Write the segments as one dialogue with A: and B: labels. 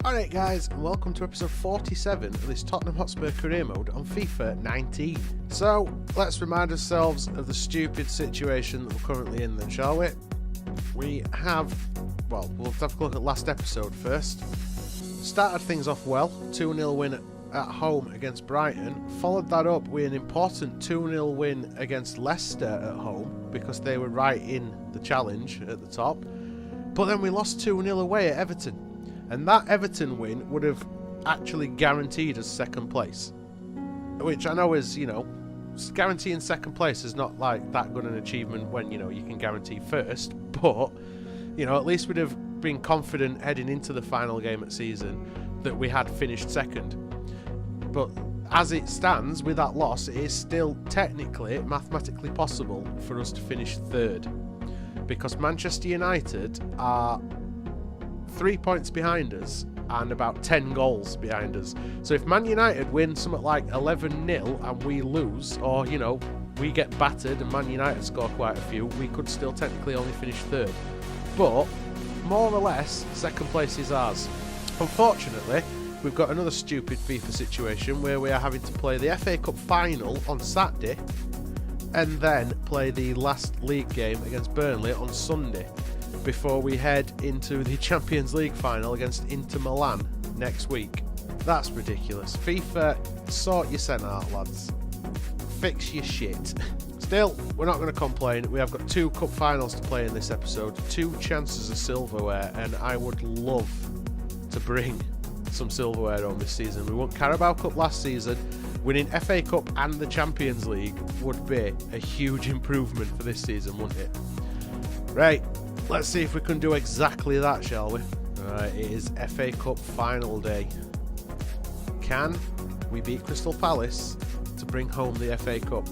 A: Alright guys, and welcome to episode 47 of this Tottenham Hotspur career mode on FIFA 19. So, let's remind ourselves of the stupid situation that we're currently in then, shall we? We'll have a look at last episode first. Started things off well, 2-0 win at home against Brighton. Followed that up with an important 2-0 win against Leicester at home, because they were right in the challenge at the top. But then we lost 2-0 away at Everton. And that Everton win would have actually guaranteed us second place. Which I know is, guaranteeing second place is not like that good an achievement when, you can guarantee first. But, at least we'd have been confident heading into the final game of the season that we had finished second. But as it stands, with that loss, it is still technically, mathematically possible for us to finish third. Because Manchester United are 3 points behind us and about 10 goals behind us. So if Man United win something like 11-0 and we lose, or we get battered and Man United score quite a few, we could still technically only finish third. But more or less, second place is ours. Unfortunately, we've got another stupid FIFA situation where we are having to play the FA Cup final on Saturday and then play the last league game against Burnley on Sunday, before we head into the Champions League final against Inter Milan next week. That's ridiculous. FIFA, sort your centre out, lads. Fix your shit. Still, we're not going to complain. We have got 2 cup finals to play in this episode, 2 chances of silverware, and I would love to bring some silverware on this season. We won Carabao Cup last season. Winning FA Cup and the Champions League would be a huge improvement for this season, wouldn't it? Right. Let's see if we can do exactly that, shall we? Right, it is FA Cup final day. Can we beat Crystal Palace to bring home the FA Cup?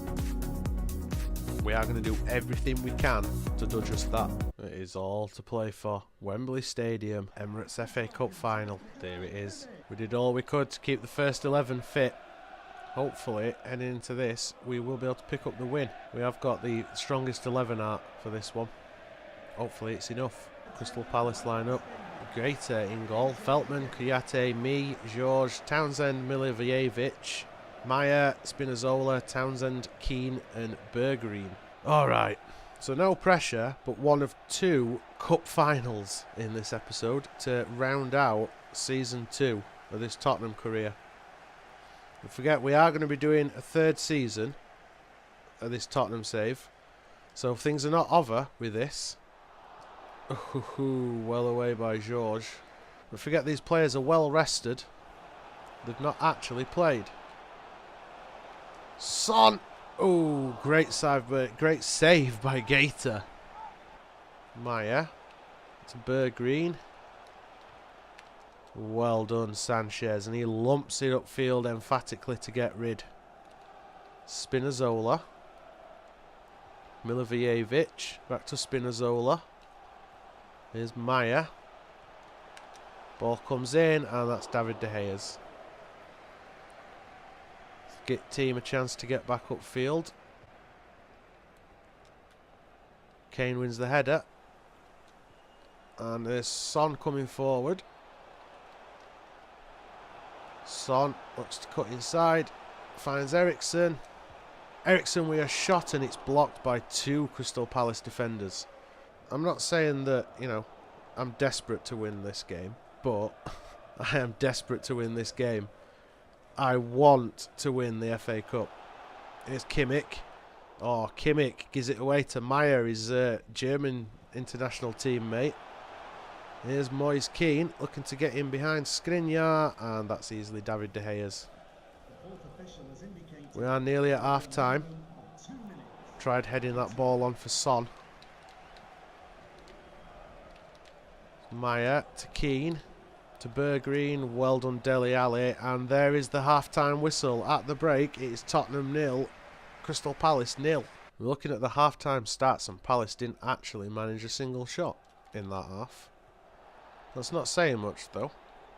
A: We are going to do everything we can to do just that. It is all to play for. Wembley Stadium, Emirates FA Cup final. There it is. We did all we could to keep the first 11 fit. Hopefully, heading into this, we will be able to pick up the win. We have got the strongest 11 out for this one. Hopefully it's enough. Crystal Palace lineup. Greater in goal. Feltman, Kouyaté, me, George, Townsend, Milivojevic, Maya, Spinazzola, Townsend, Keane and Berggreen. Alright, so no pressure, but one of 2 cup finals in this episode to round out season 2 of this Tottenham career. Don't forget, we are going to be doing a 3rd season of this Tottenham save. So if things are not over with this, well away by George. But forget, these players are well rested. They've not actually played. Son! Oh, great save by Gator. Maya. To Berggreen. Well done, Sanchez. And he lumps it upfield emphatically to get rid. Spinazzola. Milivojevic. Back to Spinazzola. Here's Maya. Ball comes in, and that's David De Gea's. Get team a chance to get back upfield. Kane wins the header. And there's Son coming forward. Son looks to cut inside. Finds Eriksson. Eriksson with a shot, and it's blocked by 2 Crystal Palace defenders. I'm not saying that, I'm desperate to win this game, but I am desperate to win this game. I want to win the FA Cup. Here's Kimmich. Oh, Kimmich gives it away to Meyer, his German international teammate. Here's Moise Keane looking to get in behind Skriniar, and that's easily David De Gea's. We are nearly at half time. Tried heading that ball on for Son. Maya to Keane, to Berggreen, well done Dele Alli, and there is the half-time whistle. At the break, it is Tottenham 0, Crystal Palace 0. We're looking at the half-time stats, and Palace didn't actually manage a single shot in that half. That's not saying much though,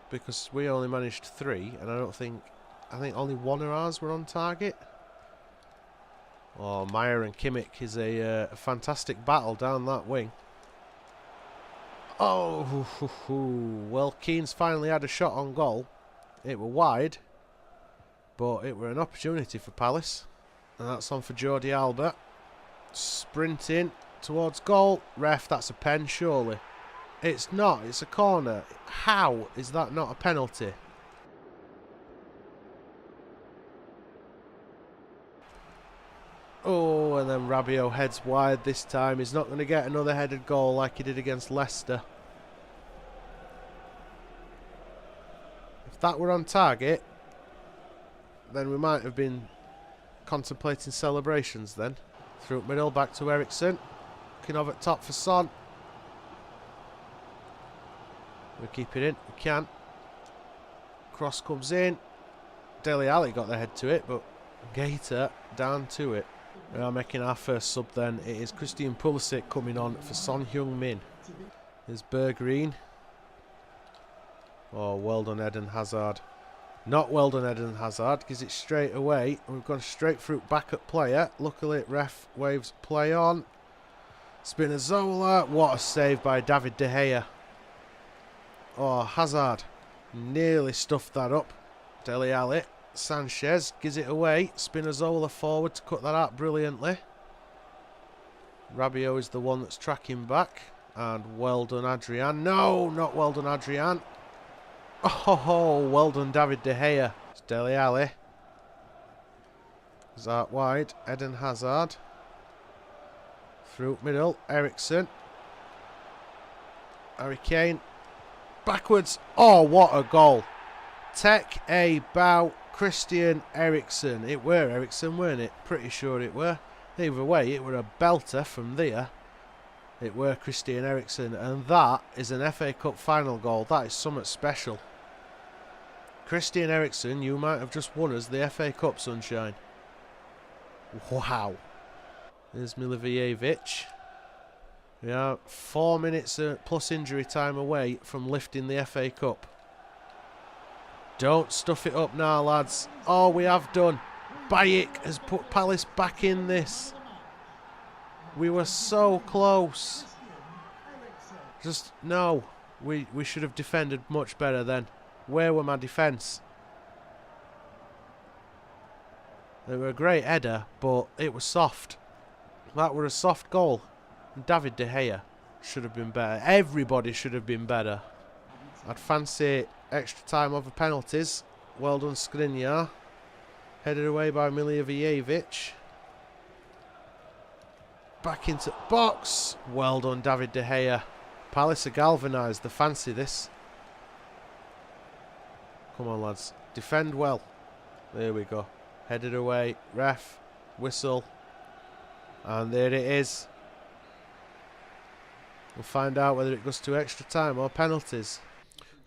A: because we only managed 3, and I think only 1 of ours were on target. Oh, Meyer and Kimmich is a fantastic battle down that wing. Oh, well, Keane's finally had a shot on goal. It were wide, but it were an opportunity for Palace. And that's on for Jordi Alba. Sprinting towards goal. Ref, that's a pen, surely. It's not, it's a corner. How is that not a penalty? Oh, and then Rabiot heads wide this time. He's not going to get another headed goal like he did against Leicester. If that were on target, then we might have been contemplating celebrations then. Through middle, back to Ericsson. Looking over at top for Son. We keep it in, we can. Cross comes in. Dele Alli got the head to it, but Gator down to it. We are making our first sub then. It is Christian Pulisic coming on for Son Heung-min. There's Berggreen. Oh, well done Eden Hazard. Not well done Eden Hazard. Gives it straight away. And we've gone straight through backup player. Luckily, ref waves play on. Spinazzola. What a save by David De Gea. Oh, Hazard nearly stuffed that up. Dele Alli. Sanchez gives it away. Spinazzola forward to cut that out brilliantly. Rabiot is the one that's tracking back. And well done Adrian. No, not well done Adrian. Oh, well done David De Gea. It's Dele Alli. Is that wide? Eden Hazard. Through middle. Ericsson. Harry Kane. Backwards. Oh, what a goal. Take a bow. Christian Eriksen. It were Eriksen, weren't it? Pretty sure it were. Either way, it were a belter from there. It were Christian Eriksen. And that is an FA Cup final goal. That is something special. Christian Eriksen, you might have just won us the FA Cup, sunshine. Wow. There's Milivojevic. We are 4 minutes plus injury time away from lifting the FA Cup. Don't stuff it up now, lads. Oh, we have done. Bayek has put Palace back in this. We were so close. Just, no. We should have defended much better then. Where were my defence? They were a great header, but it was soft. That were a soft goal. And David De Gea should have been better. Everybody should have been better. I'd fancy extra time over penalties. Well done Skriniar. Headed away by Milivojevic. Back into box. Well done David De Gea. Palace are galvanised. They fancy this. Come on lads. Defend well. There we go. Headed away. Ref. Whistle. And there it is. We'll find out whether it goes to extra time or penalties.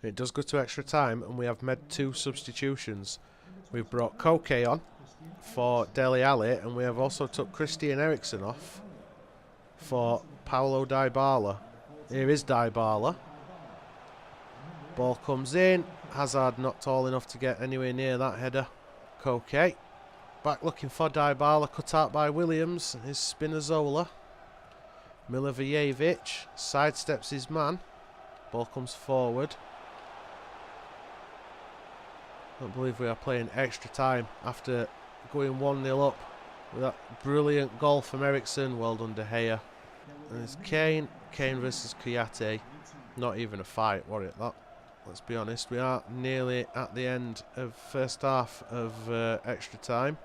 A: It does go to extra time, and we have made 2 substitutions. We've brought Koke on for Dele Alli, and we have also took Christian Eriksen off for Paulo Dybala. Here is Dybala. Ball comes in. Hazard not tall enough to get anywhere near that header. Koke. Back looking for Dybala, cut out by Williams. Is Spinazzola. Milivojevic sidesteps his man. Ball comes forward. I don't believe we are playing extra time after going 1-0 up with that brilliant goal from Eriksen. Well done De Gea. And it's Kane. Kane versus Kouyaté. Not even a fight, was it that? Let's be honest. We are nearly at the end of first half of extra time.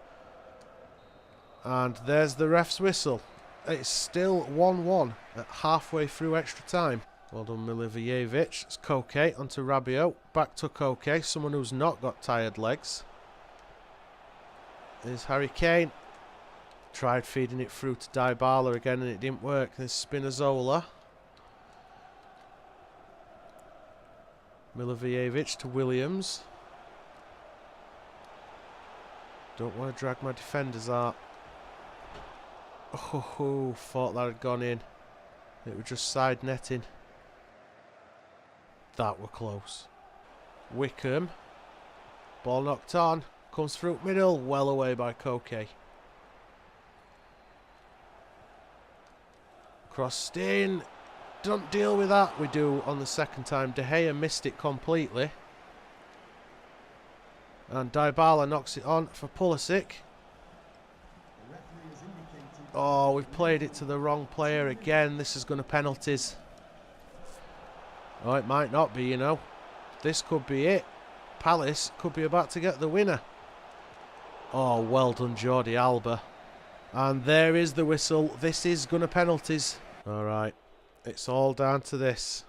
A: And there's the ref's whistle. It's still 1-1 at halfway through extra time. Well done Milivojevic. It's Koke onto Rabiot. Back to Koke, someone who's not got tired legs. There's Harry Kane. Tried feeding it through to Dybala again and it didn't work. There's Spinazzola. Milivojevic to Williams. Don't want to drag my defenders out. Oh, thought that had gone in. It was just side netting. That were close. Wickham. Ball knocked on. Comes through middle. Well away by Koke. Crossed in. don't deal with that. We do on the second time. De Gea missed it completely. And Dybala knocks it on for Pulisic. Oh, we've played it to the wrong player again. This is going to penalties. Oh, it might not be, you know. This could be it. Palace could be about to get the winner. Oh, well done, Jordi Alba. And there is the whistle. This is going to penalties. All right. It's all down to this.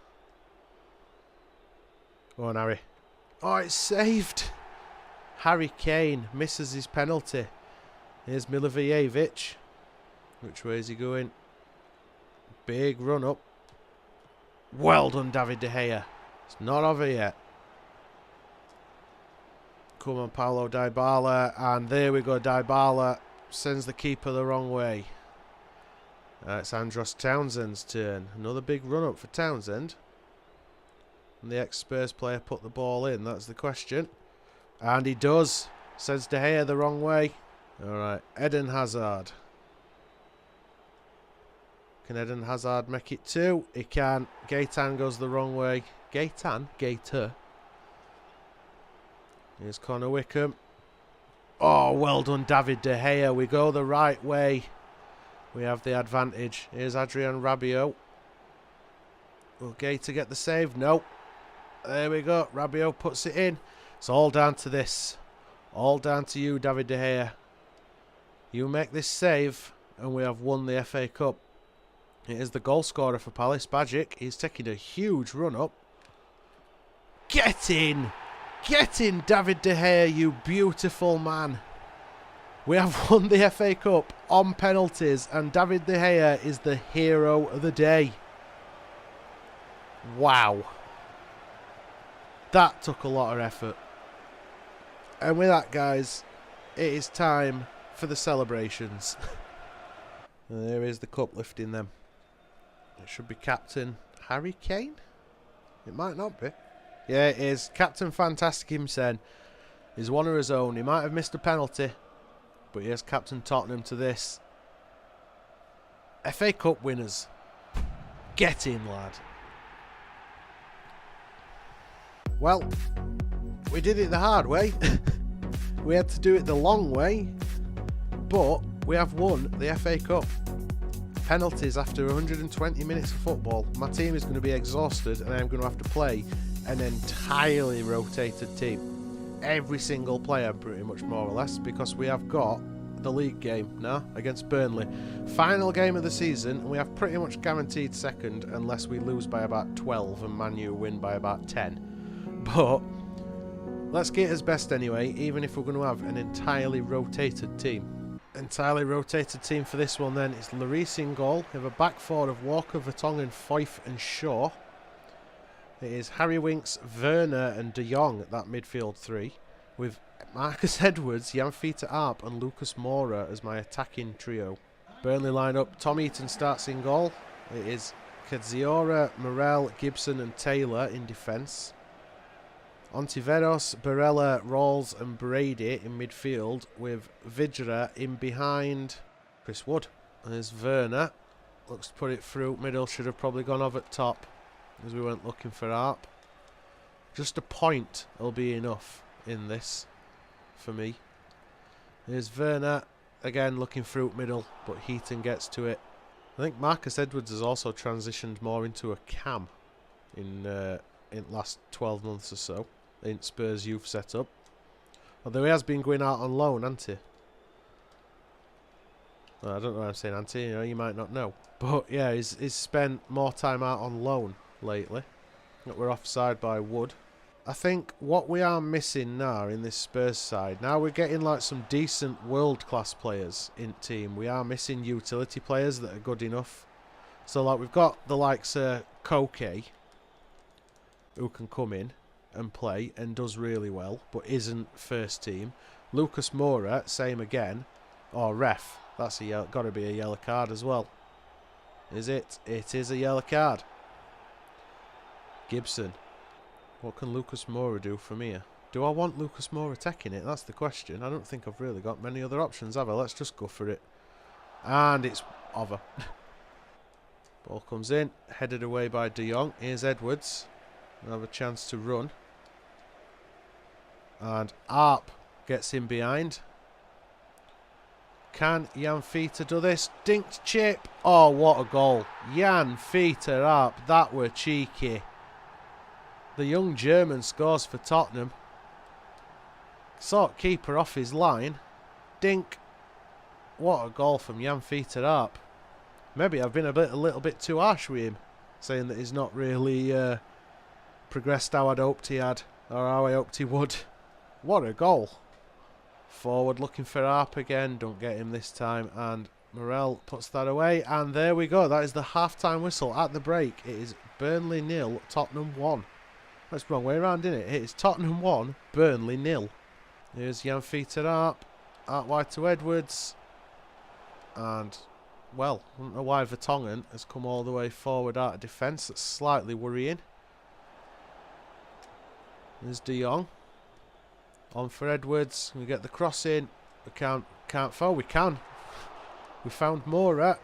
A: Go on, Harry. Oh, it's saved. Harry Kane misses his penalty. Here's Milivojevic. Which way is he going? Big run up. Well done, David De Gea. It's not over yet. Come on, Paulo Dybala. And there we go, Dybala sends the keeper the wrong way. It's Andros Townsend's turn. Another big run up for Townsend. And the ex-Spurs player put the ball in. That's the question. And he does. Sends De Gea the wrong way. Alright, Eden Hazard. Can Eden Hazard make it two? He can. Gaetan goes the wrong way. Gater. Here's Connor Wickham. Oh, well done, David De Gea. We go the right way. We have the advantage. Here's Adrian Rabiot. Will Gater get the save? No. There we go. Rabiot puts it in. It's all down to this. All down to you, David De Gea. You make this save, and we have won the FA Cup. It is the goal scorer for Palace, Bajic. He's taking a huge run up. Get in! Get in, David De Gea, you beautiful man. We have won the FA Cup on penalties, and David De Gea is the hero of the day. Wow. That took a lot of effort. And with that, guys, it is time for the celebrations. And there is the cup lifting them. It should be Captain Harry Kane? It might not be. Yeah, it is. Captain Fantastic himself is one of his own. He might have missed a penalty, but he has Captain Tottenham to this. FA Cup winners. Get in, lad. Well, we did it the hard way. We had to do it the long way, but we have won the FA Cup. Penalties after 120 minutes of football. My team is going to be exhausted, and I'm going to have to play an entirely rotated team. Every single player, pretty much, more or less, because we have got the league game now against Burnley. Final game of the season, and we have pretty much guaranteed second unless we lose by about 12 and Man U win by about 10. But let's get his best anyway, even if we're going to have an entirely rotated team. Entirely rotated team for this one then. It's Lloris in goal. We have a back four of Walker, Vertonghen, Foyth and Shaw. It is Harry Winks, Werner and De Jong at that midfield three, with Marcus Edwards, Jan Fiete Arp and Lucas Moura as my attacking trio. Burnley line-up. Tom Eaton starts in goal. It is Kadziora, Morel, Gibson and Taylor in defence. Ontiveros, Barella, Rawls and Brady in midfield, with Vidra in behind Chris Wood. There's Werner. Looks to put it through middle. Should have probably gone off at top, as we weren't looking for Arp. Just a point will be enough in this for me. There's Werner again looking through middle, but Heaton gets to it. I think Marcus Edwards has also transitioned more into a cam in last 12 months or so in Spurs youth setup. Although he has been going out on loan, hasn't he? Well, I don't know why I'm saying anti, you know, you might not know. But yeah, he's spent more time out on loan lately. We're offside by Wood. I think what we are missing now in this Spurs side, now we're getting like some decent world-class players in team. We are missing utility players that are good enough. So like we've got the likes of Koke, who can come in and play and does really well, but isn't first team. Lucas Moura, same again. Or ref, that's got to be a yellow card as well. Is it? It is a yellow card. Gibson. What can Lucas Moura do from here? Do I want Lucas Moura taking it? That's the question. I don't think I've really got many other options, have I? Let's just go for it. And it's over. Ball comes in, headed away by De Jong. Here's Edwards. We'll have a chance to run. And Arp gets in behind. Can Jan Fiete do this? Dinked chip. Oh, what a goal. Jan Fiete Arp. That were cheeky. The young German scores for Tottenham. Sought keeper off his line. Dink. What a goal from Jan Fiete Arp. Maybe I've been a little bit too harsh with him, saying that he's not really progressed how I'd hoped he had, or how I hoped he would. What a goal. Forward looking for Arp again. Don't get him this time. And Morel puts that away. And there we go. That is the half-time whistle at the break. It is Burnley 0, Tottenham 1. That's the wrong way around, isn't it? It is Tottenham 1, Burnley 0. Here's Jan Fiete Arp. Out wide to Edwards. And, well, I don't know why Vertonghen has come all the way forward out of defence. That's slightly worrying. There's De Jong. On for Edwards. We get the cross in. We can't foul. We can. We found Mora.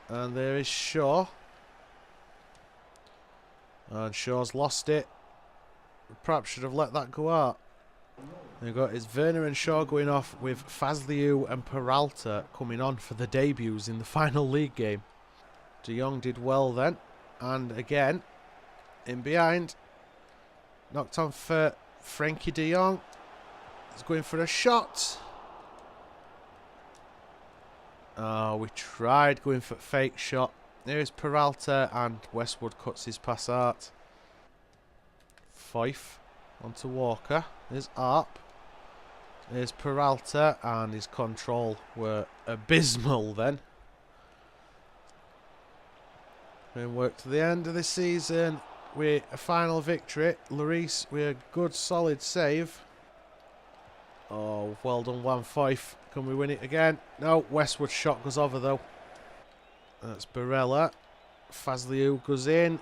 A: And there is Shaw. And Shaw's lost it. We perhaps should have let that go out. We've got is Werner and Shaw going off, with Fazliu and Peralta coming on for the debuts in the final league game. De Jong did well then. And again, in behind. Knocked on for Frankie de Jong. He's going for a shot. Oh, we tried going for a fake shot. There's Peralta, and Westwood cuts his pass out. Fife onto Walker. There's Arp. There's Peralta, and his control were abysmal then. And work to the end of this season with a final victory. Lloris with a good solid save. Oh, well done, Juan Fife. Can we win it again? No, Westwood's shot goes over though. That's Barella. Fazliu goes in.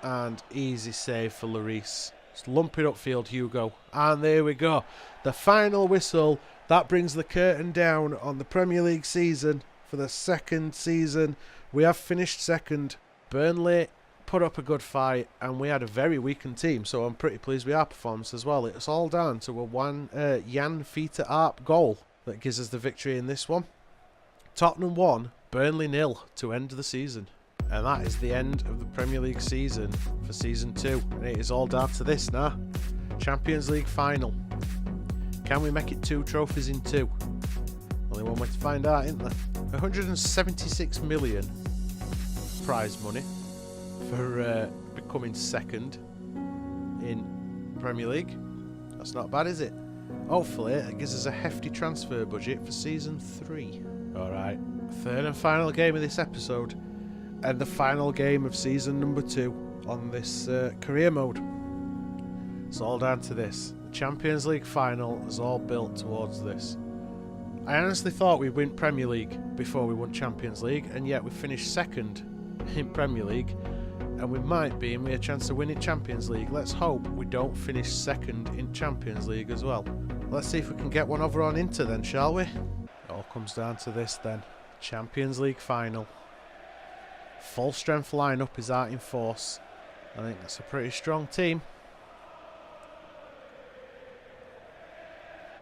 A: And easy save for Lloris. Just lump it upfield, Hugo. And there we go. The final whistle. That brings the curtain down on the Premier League season for the second season. We have finished second. Burnley put up a good fight, and we had a very weakened team, so I'm pretty pleased with our performance as well. It's all down to a Jan Fiete Arp goal that gives us the victory in this one. Tottenham 1, Burnley 0 to end the season. And that is the end of the Premier League season for Season 2. And it is all down to this now. Champions League final. Can we make it 2 trophies in 2? Only one way to find out, isn't there? 176 million prize money for becoming second in Premier League. That's not bad, is it? Hopefully it gives us a hefty transfer budget for Season 3. Alright, third and final game of this episode, and the final game of season number 2 on this career mode. It's all down to this. The Champions League final is all built towards this. I honestly thought we'd win Premier League before we won Champions League, and yet we finished second in Premier League, and we might be in with a chance of winning Champions League. Let's hope we don't finish second in Champions League as well. Let's see if we can get one over on Inter then, shall we? It all comes down to this then. Champions League final. Full strength lineup is out in force. I think that's a pretty strong team.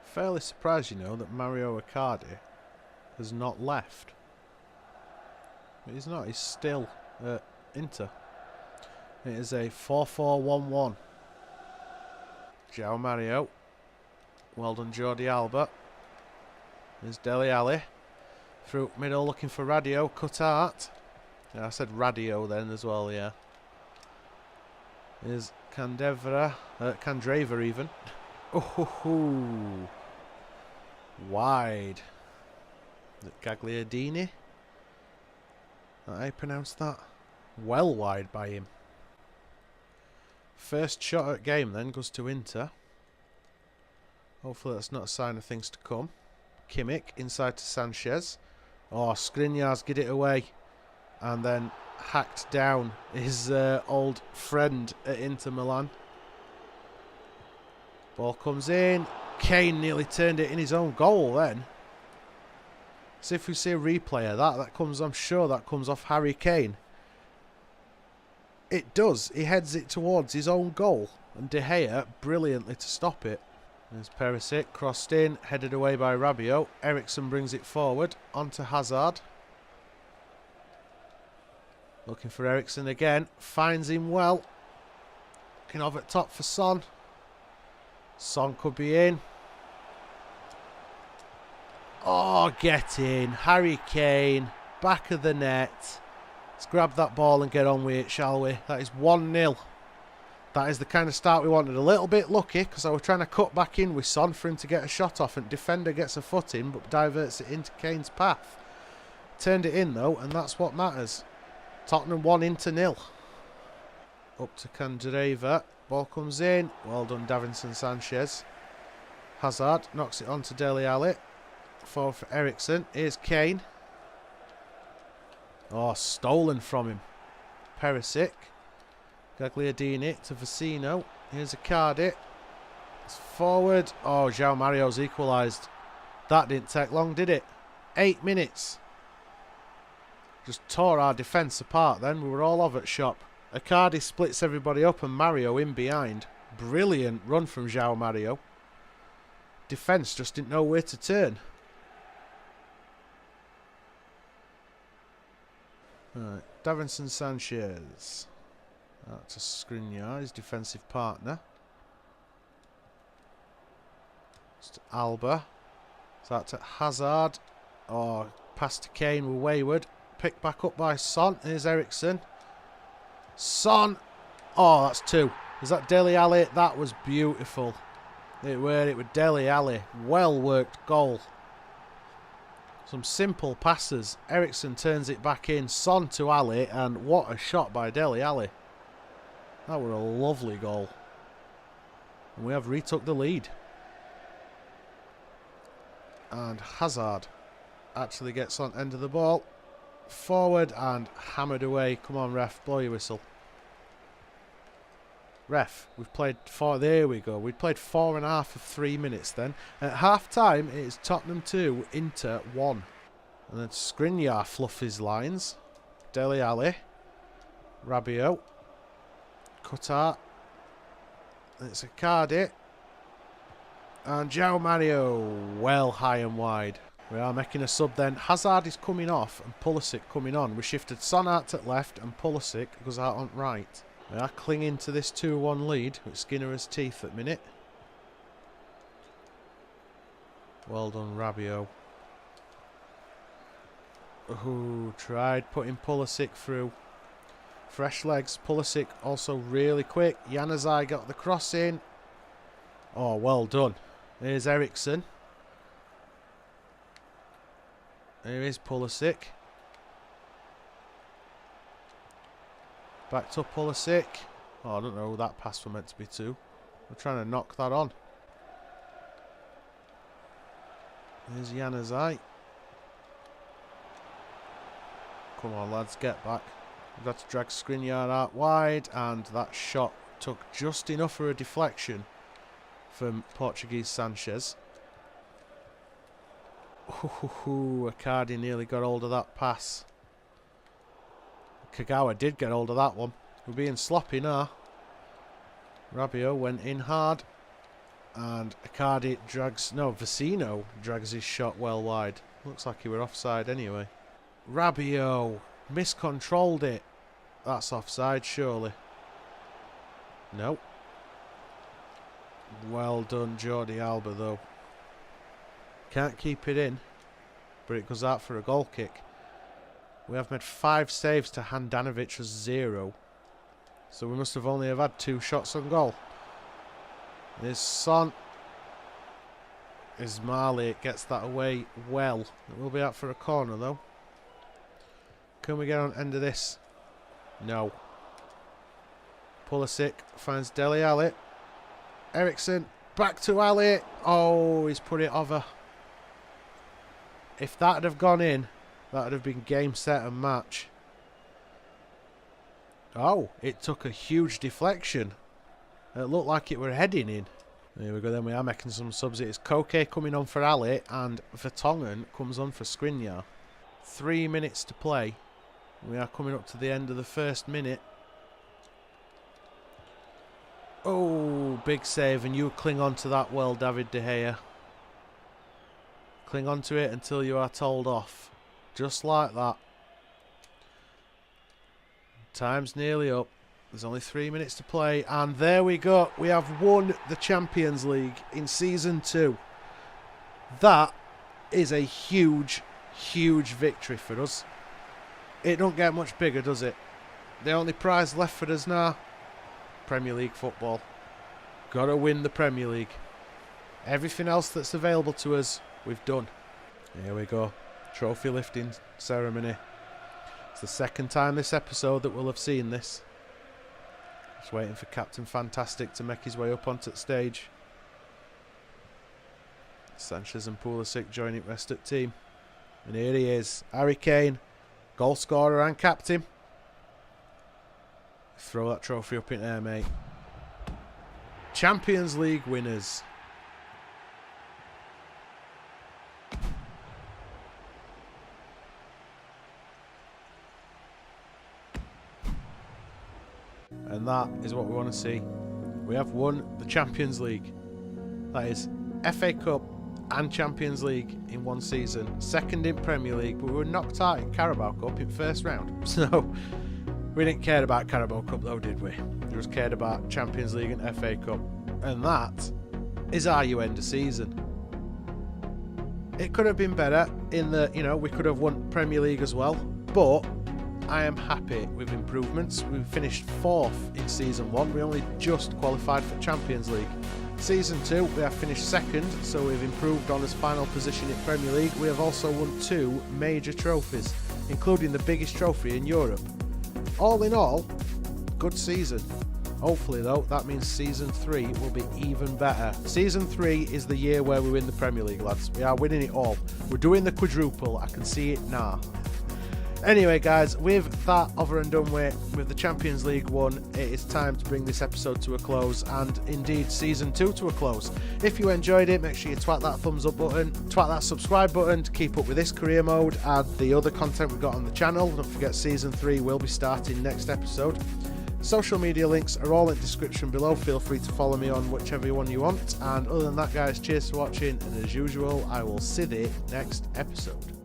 A: Fairly surprised, you know, that Mario Icardi has not left. But he's not, he's still at Inter. It is a 4-4-1-1. João Mario. Well done, Jordi Alba. There's Dele Alli. Through middle looking for Radio. Cut out. Yeah, I said radio then as well, yeah. There's Candreva even. Oh, wide. Is it Gagliardini? How I pronounce that? Well wide by him. First shot at game then goes to Inter. Hopefully that's not a sign of things to come. Kimmich inside to Sanchez. Oh, Skriniar's get it away. And then hacked down his old friend at Inter Milan. Ball comes in. Kane nearly turned it in his own goal then. See if we see a replay of that. That comes, I'm sure that comes off Harry Kane. It does. He heads it towards his own goal. And De Gea brilliantly to stop it. There's Perisic, crossed in, headed away by Rabiot. Eriksen brings it forward, onto Hazard. Looking for Eriksen again, finds him well. Looking over at top for Son. Son could be in. Oh, get in. Harry Kane, back of the net. Let's grab that ball and get on with it, shall we? That is 1-0. That is the kind of start we wanted. A little bit lucky because I was trying to cut back in with Son for him to get a shot off, and defender gets a foot in but diverts it into Kane's path. Turned it in though, and that's what matters. Tottenham 1-0. Up to Candreva. Ball comes in. Well done, Davinson Sanchez. Hazard knocks it on to Dele Alli. Forward for Eriksen. Here's Kane. Oh, stolen from him. Perisic. Gagliardini to Vecino. Here's Icardi. It's forward. Oh, João Mario's equalised. That didn't take long, did it? 8 minutes. Just tore our defence apart then. We were all over at shop. Icardi splits everybody up and Mario in behind. Brilliant run from João Mario. Defence just didn't know where to turn. Right, Davinson Sanchez. That's a Skriniar, his defensive partner. It's to Alba. So that's at Hazard. Oh, pass to Kane with wayward. Picked back up by Son. Here's Eriksen. Son. Oh, that's 2. Is that Dele Alli? That was beautiful. It with Dele Alli. Well worked goal. Some simple passes. Eriksen turns it back in. Son to Ali, and what a shot by Dele Alli. That were a lovely goal. And we have retook the lead. And Hazard actually gets on end of the ball. Forward and hammered away. Come on, ref, blow your whistle. Ref, we've played 4. There we go. We played 4.5 of 3 minutes then. At half time, it is Tottenham 2, Inter 1. And then Skriniar fluff his lines. Dele Alli. Rabiot. Qatar. It's Icardi. And João Mario. Well high and wide. We are making a sub then. Hazard is coming off and Pulisic coming on. We shifted Son out at left and Pulisic goes out on right. We are clinging to this 2-1 lead with Skinner's teeth at minute. Well done, Rabiot. Ooh, tried putting Pulisic through. Fresh legs. Pulisic also really quick. Januzaj got the cross in. Oh, well done. Here's Eriksen. Here is Pulisic. Back to Pulisic. Oh, I don't know who that pass was meant to be to. We're trying to knock that on. Here's Januzaj. Come on, lads, get back. We've got to drag Skriniar out wide, and that shot took just enough for a deflection from Portuguese Sanchez. Ooh, Icardi nearly got hold of that pass. Kagawa did get hold of that one. We're being sloppy now. Rabiot went in hard. And Icardi drags... No, Vecino drags his shot well wide. Looks like he were offside anyway. Rabiot miscontrolled it. That's offside, surely. No. Well done, Jordi Alba, though. Can't keep it in. But it goes out for a goal kick. We have made 5 saves to Handanovic's 0. So we must have only have had 2 shots on goal. There's Son. Is Marley. It gets that away well. It will be out for a corner though. Can we get on end of this? No. Pulisic finds Dele Alli. Eriksen. Back to Ali. Oh, he's put it over. If that had have gone in, that would have been game, set and match. Oh, it took a huge deflection. It looked like it were heading in. There we go, then we are making some subs. It's Koke coming on for Ali, and Vertonghen comes on for Skriniar. 3 minutes to play. We are coming up to the end of the first minute. Oh, big save, and you cling on to that well, David De Gea. Cling on to it until you are told off. Just like that. Time's nearly up. There's only 3 minutes to play, and there we go. We have won the Champions League in Season 2. That is a huge, huge victory for us. It don't get much bigger, does it? The only prize left for us now, Premier League football. Gotta win the Premier League. Everything else that's available to us, we've done. Here we go. Trophy lifting ceremony. It's the second time this episode that we'll have seen this. Just waiting for Captain Fantastic to make his way up onto the stage. Sanchez and Pulisic joining rest at team. And here he is, Harry Kane, goal scorer and captain. Throw that trophy up in air, mate. Champions League winners. And that is what we want to see. We have won the Champions League. That is FA Cup and Champions League in one season. Second in Premier League, but we were knocked out in Carabao Cup in first round. So we didn't care about Carabao Cup though, did we? We just cared about Champions League and FA Cup. And that is how you end a season. It could have been better in that, you know, we could have won Premier League as well. But I am happy with improvements. We finished 4th in Season 1. We only just qualified for Champions League. Season 2, we have finished 2nd, so we've improved on his final position in Premier League. We have also won 2 major trophies, including the biggest trophy in Europe. All in all, good season. Hopefully though, that means Season 3 will be even better. Season 3 is the year where we win the Premier League, lads. We are winning it all. We're doing the quadruple, I can see it now. Anyway guys, with that over and done with the Champions League won, it is time to bring this episode to a close, and indeed Season 2 to a close. If you enjoyed it, make sure you twat that thumbs up button, twat that subscribe button to keep up with this career mode and the other content we've got on the channel. Don't forget Season 3 will be starting next episode. Social media links are all in the description below. Feel free to follow me on whichever one you want. And other than that guys, cheers for watching, and as usual, I will see you next episode.